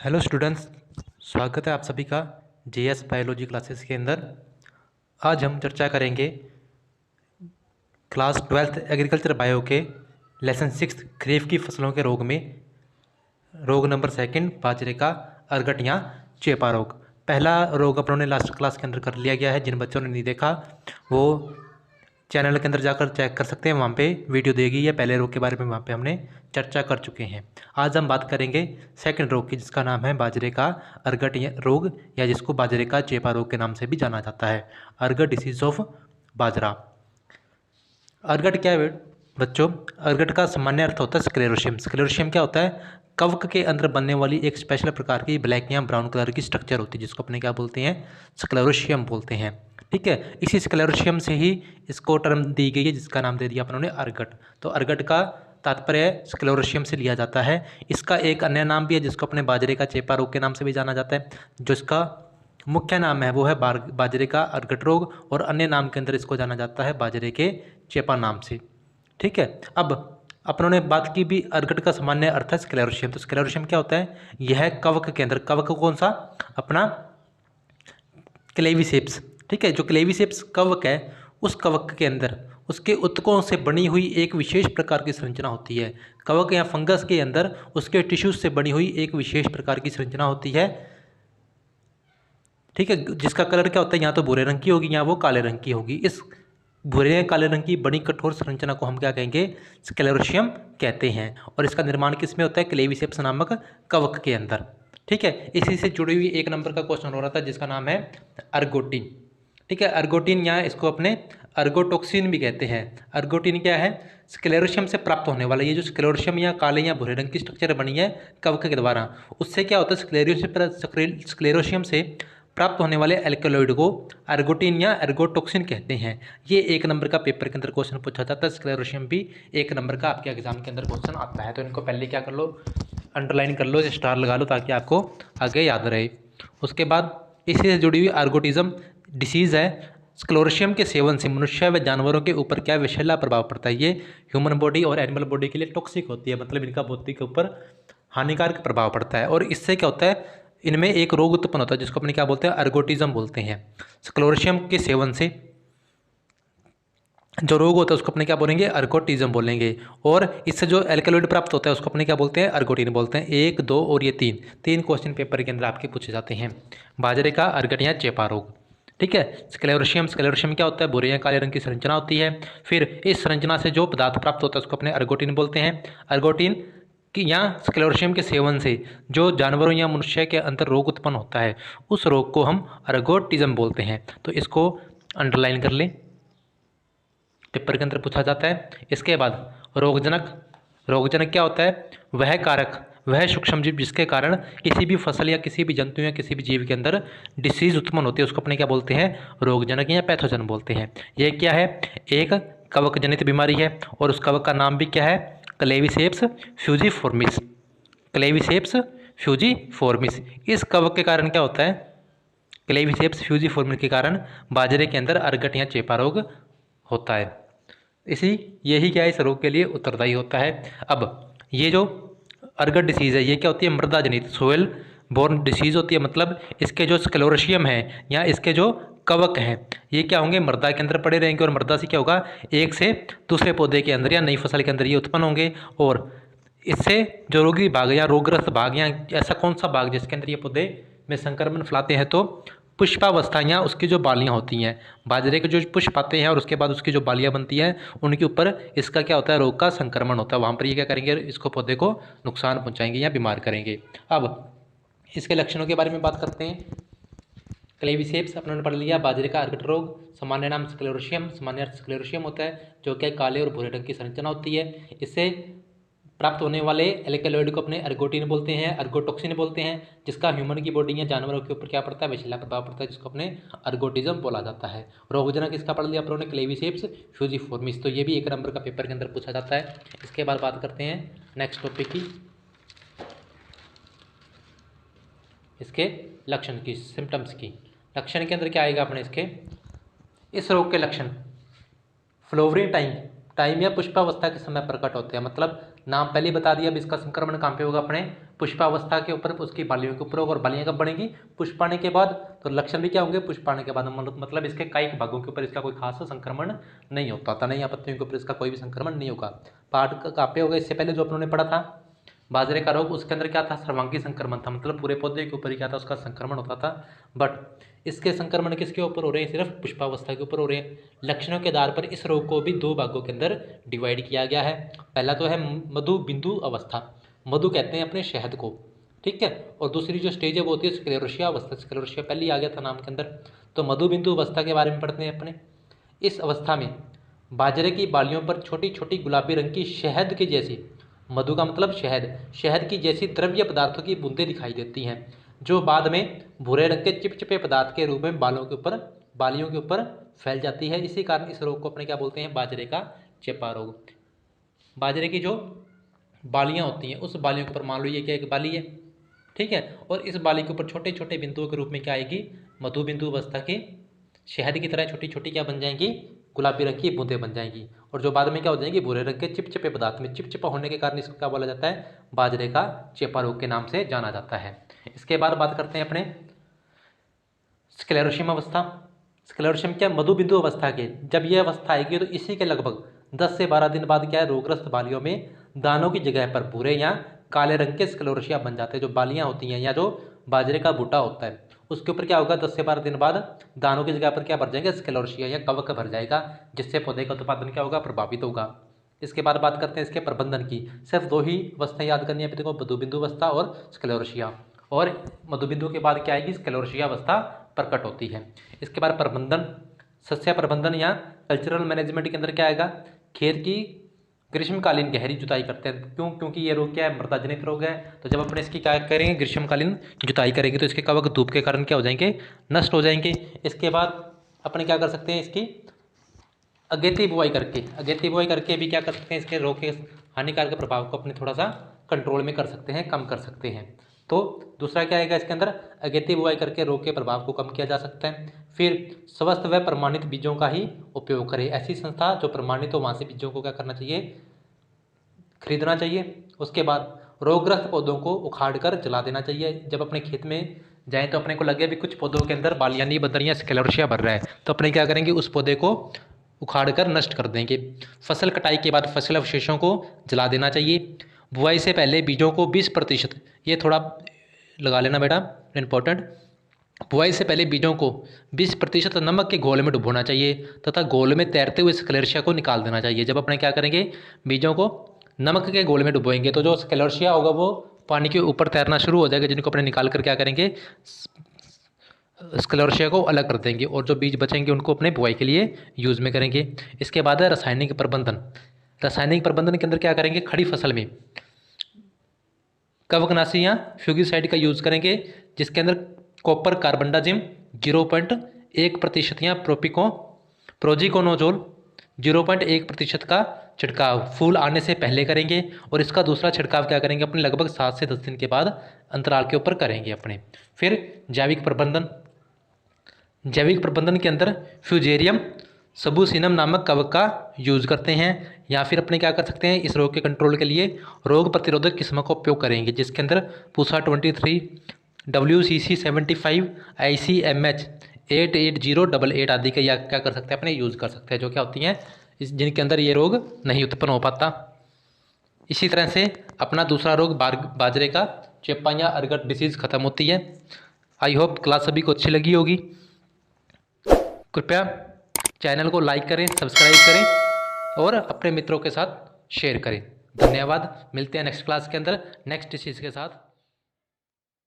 Hello students, स्वागत है आप सभी का जेएस बायोलॉजी क्लासेस के अंदर। आज हम चर्चा करेंगे क्लास 12th एग्रीकल्चर बायो के लेसन 6 खरीफ की फसलों के रोग में रोग नंबर 2 बाजरे का अरगट या चेपा रोग। पहला रोग अपनों ने लास्ट क्लास के अंदर कर लिया गया है। जिन बच्चों ने नहीं देखा वो चैनल के अंदर जाकर चेक कर सकते हैं, वहाँ पे वीडियो देगी या पहले रोग के बारे में वहाँ पे हमने चर्चा कर चुके हैं। आज हम बात करेंगे सेकंड रोग की, जिसका नाम है बाजरे का अरगट रोग या जिसको बाजरे का चेपा रोग के नाम से भी जाना जाता है, ergot disease of bajra. Ergot क्या है बच्चों? अरगट का सामान्य अर्थ होता है स्क्लेरोशियम। स्क्लेरोशियम क्या होता है? कवक के अंदर बनने वाली एक स्पेशल प्रकार की ब्लैक या ब्राउन कलर की स्ट्रक्चर होती है, जिसको अपने क्या बोलते हैं? स्क्लेरोशियम बोलते हैं। ठीक है, इसी स्क्लेरोशियम से ही इसको टर्म दी गई है, जिसका नाम दे दिया अपनों ने अरगट। तो अरगट का तात्पर्य स्क्लेरोशियम से लिया जाता है। इसका एक अन्य नाम भी है जिसको अपने बाजरे का चेपा रोग के नाम से भी जाना जाता है। जो इसका मुख्य नाम है वो है बाजरे का अरगट रोग, और अन्य नाम के अंदर इसको जाना जाता है बाजरे के चेपा नाम से। ठीक है, अब अपनों ने बात की भी अरगट का सामान्य अर्थ है स्क्लेरोशियम। तो स्क्लेरोशियम क्या होता है? यह कवक के अंदर, कवक कौन सा? अपना क्लेविसेप्स। ठीक है, जो क्लेविसेप्स कवक है उस कवक के अंदर उसके उत्तकों से बनी हुई एक विशेष प्रकार की संरचना होती है। कवक या फंगस के अंदर उसके टिश्यूज से बनी हुई एक विशेष प्रकार की संरचना होती है। ठीक है, जिसका कलर क्या होता है? या तो भूरे रंग की होगी या वो काले रंग की होगी। इस भूरे काले रंग की बड़ी कठोर संरचना को हम क्या कहेंगे? स्क्लेरोशियम कहते हैं। और इसका निर्माण किस में होता है? क्लेविसेप्स नामक कवक के अंदर। ठीक है, इसी से जुड़ी हुई एक नंबर का क्वेश्चन हो रहा था जिसका नाम है अर्गोटिन। ठीक है, अर्गोटिन या इसको अपने अर्गोटोक्सिन भी कहते हैं। अर्गोटिन क्या है? स्क्लेरोशियम से प्राप्त होने वाला ये जो स्क्लेरोशियम या काले या भूरे रंग की स्ट्रक्चर बनी है कवक के द्वारा, उससे क्या होता है? स्क्लेरोशियम से प्राप्त होने वाले एल्केलॉइड को अर्गोटिन या अर्गोटोक्सिन कहते हैं। ये एक नंबर का पेपर के अंदर क्वेश्चन पूछा जाता है। स्क्लेरोशियम भी एक नंबर का आपके एग्जाम के अंदर क्वेश्चन आता है। तो इनको पहले क्या कर लो? अंडरलाइन कर लो, स्टार लगा लो, ताकि आपको आगे याद रहे। उसके बाद इसी से जुड़ी हुई अर्गोटिज्म डिसीज़ है। स्क्लेरोशियम के सेवन से मनुष्य व जानवरों के ऊपर क्या विषैला प्रभाव पड़ता है? ये ह्यूमन बॉडी और एनिमल बॉडी के लिए टॉक्सिक होती है, मतलब इनका बॉडी के ऊपर हानिकारक प्रभाव पड़ता है। और इससे क्या होता है? इनमें एक रोग उत्पन्न होता है जिसको अपने क्या बोलते हैं? अर्गोटिज्म बोलते हैं। स्क्लेरोशियम के सेवन से जो रोग होता है उसको अपने क्या बोलेंगे? अर्गोटिज्म बोलेंगे। और इससे जो एल्केलॉइड प्राप्त होता है उसको अपने क्या बोलते हैं? अर्गोटिन बोलते हैं। 1, 2 और ये 3 क्वेश्चन पेपर के अंदर आपके पूछे जाते हैं। बाजरे का अरगट या चेपा रोग। ठीक है, स्क्लेरोशियम क्या होता है? भूरे या काले रंग की संरचना होती है। फिर इस संरचना से जो पदार्थ प्राप्त होता है उसको अपने अर्गोटिन बोलते हैं। अर्गोटिन कि या स्क्लेरोशियम के सेवन से जो जानवरों या मनुष्य के अंदर रोग उत्पन्न होता है उस रोग को हम अर्गोटिज्म बोलते हैं। तो इसको अंडरलाइन कर लें, पेपर के अंदर पूछा जाता है। इसके बाद रोगजनक। रोगजनक क्या होता है? वह कारक, वह सूक्ष्मजीव जिसके कारण किसी भी फसल या किसी भी जंतु या किसी भी जीव के अंदर डिसीज उत्पन्न होती है उसको अपने क्या बोलते हैं? रोगजनक या पैथोजन बोलते हैं। यह क्या है? एक कवक जनित बीमारी है और उस कवक का नाम भी क्या है? क्लेविसेप्स फ्यूजिफॉर्मिस। क्लेविसेप्स फ्यूजिफॉर्मिस। इस कवक के कारण क्या होता है? क्लेविसेप्स फ्यूजिफॉर्मिस के कारण बाजरे के अंदर अरगट या चेपा रोग होता है। यही क्या है? इस रोग के लिए उत्तरदायी होता है। अब ये जो अरगट डिसीज़ है ये क्या होती है? मृदा जनित, सोयल बोर्न डिसीज़ होती है। मतलब इसके जो स्क्लेरोशियम है या इसके जो कवक हैं ये क्या होंगे? मृदा के अंदर पड़े रहेंगे और मृदा से क्या होगा? एक से दूसरे पौधे के अंदर या नई फसल के अंदर ये उत्पन्न होंगे। और इससे जो रोगी भाग या रोगग्रस्त भाग या ऐसा कौन सा भाग जिसके अंदर ये पौधे में संक्रमण फैलाते हैं? तो पुष्पावस्था या उसकी जो बालियाँ होती हैं, बाजरे के जो पुष्प आते हैं और उसके बाद उसकी जो बालियाँ बनती हैं उनके ऊपर इसका क्या होता है? रोग का संक्रमण होता है। वहाँ पर ये क्या करेंगे? इसको पौधे को नुकसान पहुँचाएंगे या बीमार करेंगे। अब इसके लक्षणों के बारे में बात करते हैं। क्लेविसेप्स अपने पढ़ लिया। बाजरे का अरगट रोग सामान्य नाम स्क्लेरोशियम, सामान्य अर्थ स्क्लेरोशियम होता है, जो कि काले और भूरे रंग की संरचना होती है। इससे प्राप्त होने वाले एल्केलॉइड को अपने अर्गोटिन बोलते हैं, अर्गोटोक्सिन बोलते हैं, जिसका ह्यूमन की बॉडी या जानवरों के ऊपर क्या पड़ता है? विषैला प्रभाव पड़ता है, जिसको अपने अर्गोटिज्म बोला जाता है। रोगजनक इसका पढ़ लिया अपनों ने, क्लेविसेप्स फ्यूजिफॉर्मिस। तो ये भी एक नंबर का पेपर के अंदर पूछा जाता है। इसके बाद बात करते हैं नेक्स्ट टॉपिक की, इसके लक्षण की, सिम्टम्स की। लक्षण के अंदर क्या आएगा अपने इसके? इस रोग के लक्षण फ्लोवरिंग टाइम टाइम या पुष्पावस्था के समय प्रकट होते हैं। मतलब नाम पहले ही बता दिया, अब इसका संक्रमण कहाँ पे होगा, अपने पुष्पावस्था के ऊपर, उसकी बालियों के ऊपर होगा। और बालियाँ कब बनेगी, पुष्पाने के बाद। तो लक्षण भी क्या होंगे, पुष्पाने के बाद। मतलब इसके कायिक भागों के ऊपर इसका कोई खास संक्रमण नहीं होता, तना या पत्तियों के ऊपर इसका कोई भी संक्रमण नहीं होगा। पाठ कहाँ पे होगा, इससे पहले जो अपनों ने पढ़ा था बाजरे का रोग, उसके अंदर क्या था, सर्वांगी संक्रमण था। मतलब पूरे पौधे के ऊपर ही क्या था, उसका संक्रमण होता था। बट इसके संक्रमण किसके ऊपर हो रहे हैं, सिर्फ पुष्पावस्था के ऊपर हो रहे हैं। लक्षणों के आधार पर इस रोग को भी दो भागों के अंदर डिवाइड किया गया है। पहला तो है मधु बिंदु अवस्था, मधु कहते हैं अपने शहद को, ठीक है। और दूसरी जो स्टेज है वो होती है स्क्लेरोशिया अवस्था। स्क्लेरोशिया पहले ही आ गया था नाम के अंदर। तो मधु बिंदु अवस्था के बारे में पढ़ते हैं अपने। इस अवस्था में बाजरे की बालियों पर छोटी छोटी गुलाबी रंग की शहद के जैसी, मधु का मतलब शहद, शहद की जैसी द्रव्य पदार्थों की बूंदें दिखाई देती हैं, जो बाद में भूरे रंग के चिपचिपे पदार्थ के रूप में बालियों के ऊपर फैल जाती है। इसी कारण इस रोग को अपने क्या बोलते हैं, बाजरे का चेपा रोग। बाजरे की जो बालियां होती हैं, उस बालियों के ऊपर मान लो ये क्या एक बाली है, ठीक है, और इस बाली के ऊपर छोटे छोटे बिंदुओं के रूप में क्या आएगी, मधु बिंदु अवस्था की शहद की तरह छोटी छोटी क्या बन जाएंगी, गुलाबी रंग की बूंदें बन जाएंगी। और जो बाद में क्या हो जाएंगी, भूरे रंग के चिपचिपे पदार्थ में, चिपचिपा होने के कारण इसको क्या बोला जाता है, बाजरे का चेपा रोग के नाम से जाना जाता है। इसके बाद बात करते हैं अपने स्क्लेरोशियम अवस्था। स्क्लेरोशियम क्या, मधु बिंदु अवस्था के जब यह अवस्था आएगी तो इसी के लगभग 10 से 12 दिन बाद क्या है, रोगग्रस्त बालियों में दानों की जगह पर भूरे या काले रंग के स्क्लेरोशिया बन जाते हैं। जो बालियां होती हैं या जो बाजरे का बूटा होता है उसके ऊपर क्या होगा, 10 से 12 दिन बाद दानों की जगह पर क्या भर जाएंगे, स्क्लेरोशिया या कवक भर जाएगा, जिससे पौधे का उत्पादन क्या होगा, प्रभावित होगा। इसके बाद बात करते हैं इसके प्रबंधन की। सिर्फ दो ही अवस्थाएं याद करनी है, देखो मधुबिंदु अवस्था और स्क्लेरोशिया। और मधुबिंदु के बाद क्या आएगी, स्क्लेरोशिया अवस्था प्रकट होती है। इसके बाद प्रबंधन, सस्या प्रबंधन या कल्चरल मैनेजमेंट के अंदर क्या आएगा, खेत की ग्रीष्मकालीन गहरी जुताई करते हैं। क्यों, क्योंकि ये रोग क्या है, मृदा जनित रोग है। तो जब अपने इसकी क्या करेंगे, ग्रीष्मकालीन जुताई करेंगे तो इसके कवक धूप के कारण क्या हो जाएंगे, नष्ट हो जाएंगे। इसके बाद अपने क्या कर सकते हैं, इसकी अगेती बुआई करके भी क्या कर सकते हैं, इसके रोग के हानिकारक प्रभाव को अपने थोड़ा सा कंट्रोल में कर सकते हैं, कम कर सकते हैं। तो दूसरा क्या आएगा इसके अंदर, अगेती बुआई करके रोग के प्रभाव को कम किया जा सकता है। फिर स्वस्थ व प्रमाणित बीजों का ही उपयोग करें। ऐसी संस्था जो प्रमाणित हो वहाँ से बीजों को क्या करना चाहिए, खरीदना चाहिए। उसके बाद रोगग्रस्त पौधों को उखाड़ कर जला देना चाहिए। जब अपने खेत में जाएँ तो अपने को लगे भी कुछ पौधों के अंदर बालियाँ नहीं बन रही हैं, स्क्लेरोशिया भर रहा है, तो अपने क्या करेंगे, उस पौधे को उखाड़ कर नष्ट कर देंगे। फसल कटाई के बाद फसल अवशेषों को जला देना चाहिए। बुआई से पहले बीजों को 20%, ये थोड़ा लगा लेना बेटा इंपॉर्टेंट, बुआई से पहले बीजों को 20% नमक के घोल में डुबोना चाहिए तथा घोल में तैरते हुए स्क्लेरोशिया को निकाल देना चाहिए। जब अपने क्या करेंगे, बीजों को नमक के घोल में डुबोएंगे तो जो स्क्लेरोशिया होगा वो पानी के ऊपर तैरना शुरू हो जाएगा, जिनको अपने निकाल कर क्या करेंगे, स्क्लेरोशिया को अलग कर देंगे और जो बीज बचेंगे उनको अपने बुआई के लिए यूज़ में करेंगे। इसके बाद है रासायनिक प्रबंधन। रासायनिक प्रबंधन के अंदर क्या करेंगे, खड़ी फसल में कवकनाशी या फ्यूगिसाइड का यूज़ करेंगे, जिसके अंदर कॉपर कार्बनडाजिम 0.1% या प्रोजिकोनोजोल 0.1% का छिड़काव फूल आने से पहले करेंगे। और इसका दूसरा छिड़काव क्या करेंगे, अपने लगभग 7 से 10 दिन के बाद अंतराल के ऊपर करेंगे अपने। फिर जैविक प्रबंधन के अंदर फ्यूजेरियम सबूसिनम नामक कवक का यूज़ करते हैं। या फिर अपने क्या कर सकते हैं, इस रोग के कंट्रोल के लिए रोग प्रतिरोधक किस्मों का उपयोग करेंगे, जिसके अंदर पूसा 23, WCC 75, ICMH 88088 आदि का या क्या कर सकते हैं, अपने यूज़ कर सकते हैं, जो क्या होती हैं जिनके अंदर ये रोग नहीं उत्पन्न हो पाता। इसी तरह से अपना दूसरा रोग बाजरे का चेपा या अर्गट डिसीज़ खत्म होती है। आई होप क्लास सभी को अच्छी लगी होगी। कृपया चैनल को लाइक करें, सब्सक्राइब करें और अपने मित्रों के साथ शेयर करें। धन्यवाद। मिलते हैं नेक्स्ट क्लास के अंदर नेक्स्ट डिसीज़ के साथ।